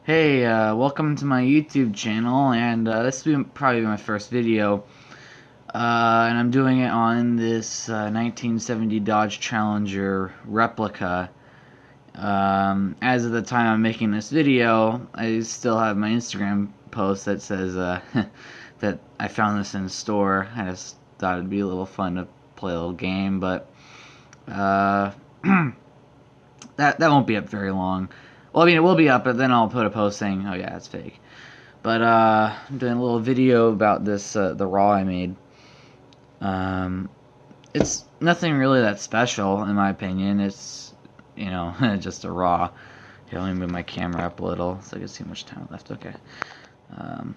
Hey, welcome to my YouTube channel, and this will probably be my first video, and I'm doing it on this 1970 Dodge Challenger Replica. As of the time I'm making this video, I still have my Instagram post that says that I found this in the store. I just thought it'd be a little fun to play a little game, but uh, that won't be up very long. Well, I mean, it will be up, but then I'll put a post saying, "Oh yeah, it's fake." But I'm doing a little video about this the raw I made. Um, it's nothing really that special in my opinion. It's just a raw. Here, let me move my camera up a little so I can see how much time left. Okay. Um,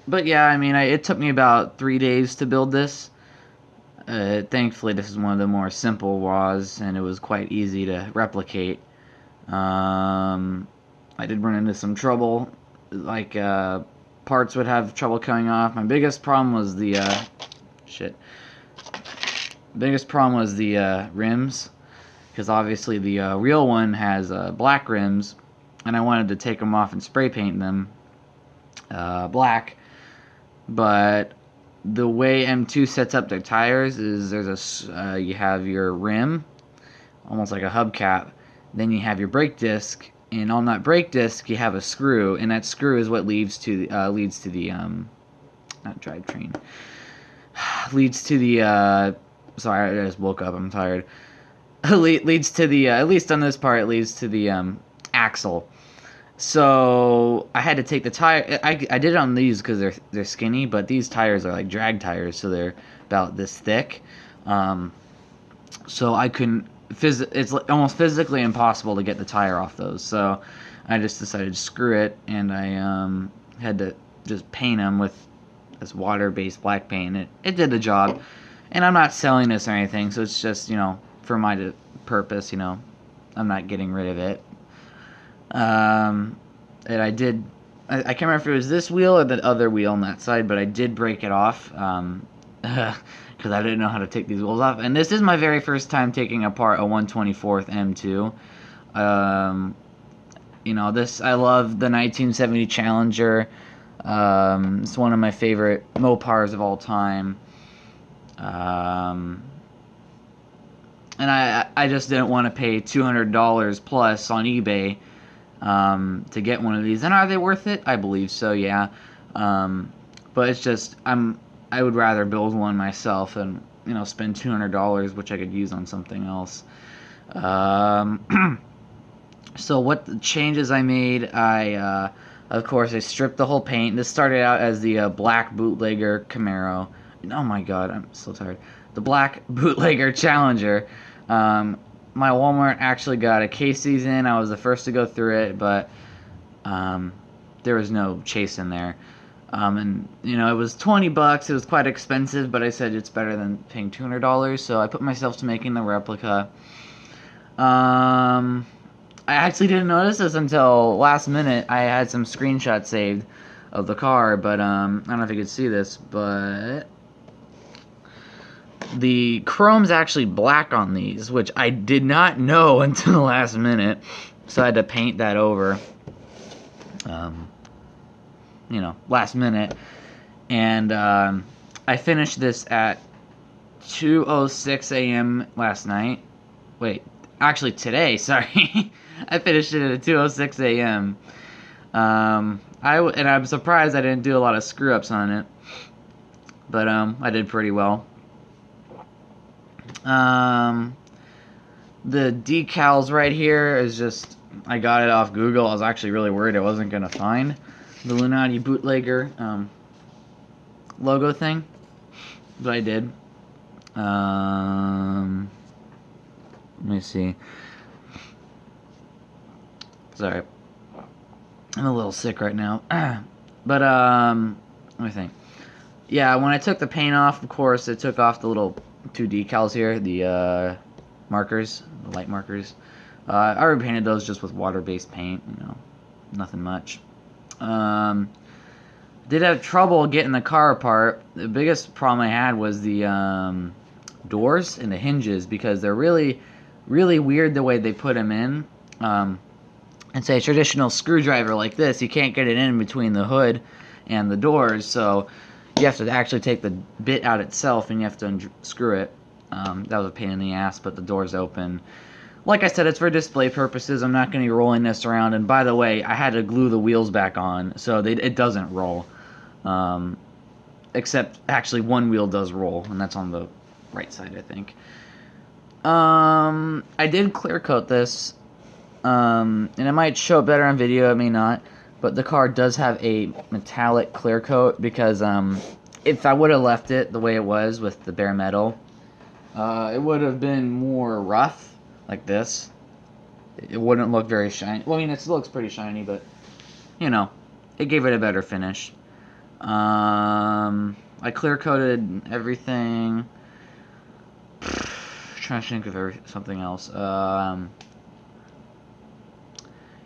but yeah, I mean, it took me about 3 days to build this. Thankfully, this is one of the more simple raws, and it was quite easy to replicate. I did run into some trouble, like parts would have trouble coming off. My biggest problem was the biggest problem was the rims, because obviously the real one has black rims, and I wanted to take them off and spray paint them black, but the way M2 sets up their tires is there's you have your rim, almost like a hubcap, then you have your brake disc, and on that brake disc you have a screw, and that screw is what leads to the not drivetrain, leads to the sorry, I just woke up, I'm tired. Leads to the at least on this part, it leads to the axle. So I had to take the tire. I did it on these because they're skinny, but these tires are like drag tires, so they're about this thick. So I couldn't. It's almost physically impossible to get the tire off those. So I just decided to screw it, and I had to just paint them with this water-based black paint. It did the job, and I'm not selling this or anything, so it's just for my purpose. I'm not getting rid of it. And I did. I can't remember if it was this wheel or the other wheel on that side, but I did break it off. Because I didn't know how to take these wheels off. And this is my very first time taking apart a 1/24th M2. This, I love the 1970 Challenger. It's one of my favorite Mopars of all time. And I just didn't want to pay $200 plus on eBay to get one of these. And are they worth it? I believe so, yeah. But it's just, I would rather build one myself and spend $200, which I could use on something else. So what the changes I made, of course I stripped the whole paint. This started out as the black bootlegger Camaro. Oh my god, I'm so tired. The black bootlegger Challenger. My Walmart actually got a case these in. I was the first to go through it, but there was no chase in there. And it was $20. It was quite expensive, but I said it's better than paying $200, so I put myself to making the replica. I actually didn't notice this until last minute. I had some screenshots saved of the car, but I don't know if you could see this, but the chrome's actually black on these, which I did not know until the last minute, so I had to paint that over. Last minute. And I finished this at 2:06 a.m. last night. Wait, actually today, sorry. I finished it at 2:06 a.m. And I'm surprised I didn't do a lot of screw-ups on it. But I did pretty well. The decals right here is just, I got it off Google. I was actually really worried I wasn't going to find the Lunati bootlegger logo thing, but I did. Let me see. Sorry, I'm a little sick right now. But let me think. Yeah, when I took the paint off, of course, it took off the little two decals here, the markers, the light markers. I repainted those just with water-based paint, nothing much. Did have trouble getting the car apart. The biggest problem I had was the doors and the hinges, because they're really, really weird the way they put them in. and say a traditional screwdriver like this, you can't get it in between the hood and the doors, so you have to actually take the bit out itself and you have to unscrew it. That was a pain in the ass, but the door's open. Like I said, it's for display purposes. I'm not going to be rolling this around. And by the way, I had to glue the wheels back on, so it doesn't roll. Except, actually, one wheel does roll, and that's on the right side, I think. I did clear coat this, and it might show better on video, it may not. But the car does have a metallic clear coat because if I would have left it the way it was with the bare metal, it would have been more rough, like this. It wouldn't look very shiny. Well, I mean, it still looks pretty shiny, but, you know, it gave it a better finish. I clear coated everything. Trying to think of something else.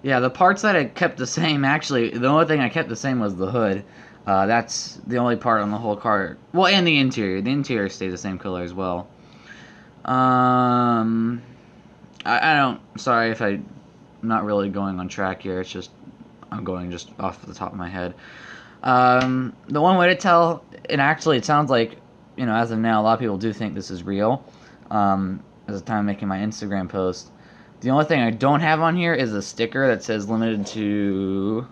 Yeah, the parts that I kept the same, actually, the only thing I kept the same was the hood. That's the only part on the whole car. Well, and the interior. The interior stays the same color as well. I don't, sorry if I'm not really going on track here. It's just, I'm going just off the top of my head. The one way to tell, and actually it sounds like, you know, as of now, a lot of people do think this is real. As the time I'm making my Instagram post. The only thing I don't have on here is a sticker that says limited to,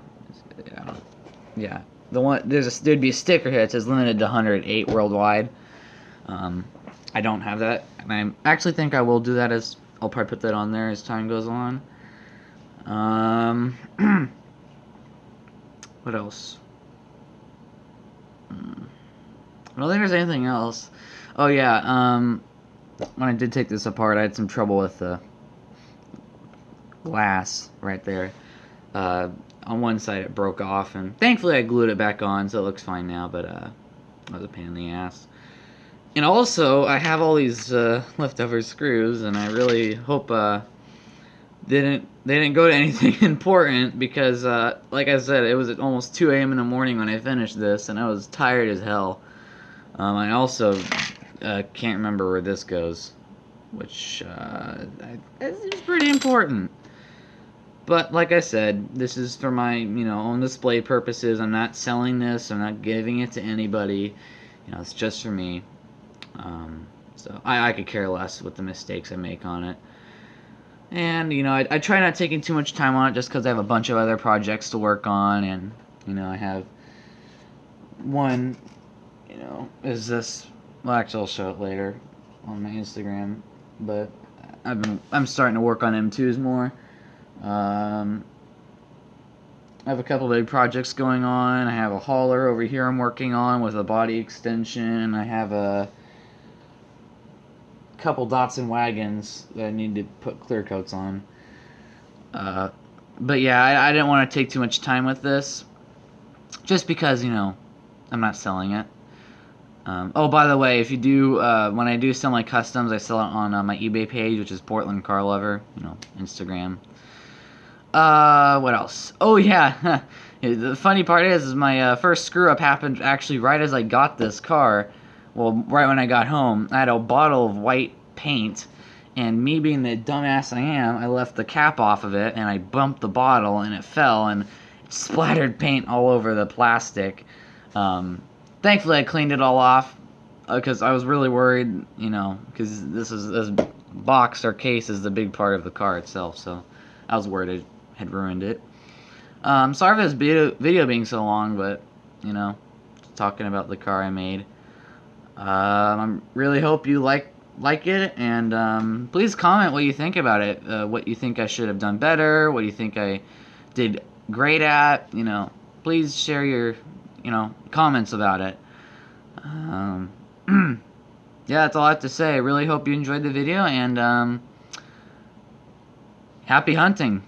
yeah, there'd be a sticker here that says limited to 108 worldwide. I don't have that, and I actually think I will do that, as I'll probably put that on there as time goes on. What else? I don't think there's anything else. Oh yeah, when I did take this apart, I had some trouble with the glass right there. On one side it broke off, and thankfully I glued it back on, so it looks fine now, but that was a pain in the ass. And also, I have all these leftover screws, and I really hope they didn't go to anything important, because like I said, it was almost 2 a.m. in the morning when I finished this, and I was tired as hell. I also can't remember where this goes, which is pretty important. But like I said, this is for my, you know, own display purposes. I'm not selling this. I'm not giving it to anybody. You know, it's just for me. So I could care less with the mistakes I make on it. And, you know, I try not taking too much time on it, just because I have a bunch of other projects to work on. And, you know, I have one, you know, is this, well, actually I'll show it later on my Instagram. But I'm starting to work on M2s more. I have a couple big projects going on. I have a hauler over here I'm working on with a body extension, and I have a couple Datsun wagons that I need to put clear coats on. But yeah, I didn't want to take too much time with this, just because, you know, I'm not selling it. Oh, by the way, if you do, when I do sell my customs, I sell it on my eBay page, which is Portland Car Lover, you know, Instagram. What else? Oh, yeah. The funny part is my first screw-up happened actually right as I got this car. Well, right when I got home. I had a bottle of white paint, and me being the dumbass I am, I left the cap off of it, and I bumped the bottle, and it fell, and it splattered paint all over the plastic. Thankfully, I cleaned it all off, because I was really worried, you know, because this box or case is the big part of the car itself, so I was worried I had ruined it. Sorry for this video being so long, but, you know, talking about the car I made. I really hope you like it, and please comment what you think about it. What you think I should have done better, what you think I did great at, you know. Please share your, you know, comments about it. Yeah, that's all I have to say. I really hope you enjoyed the video, and happy hunting.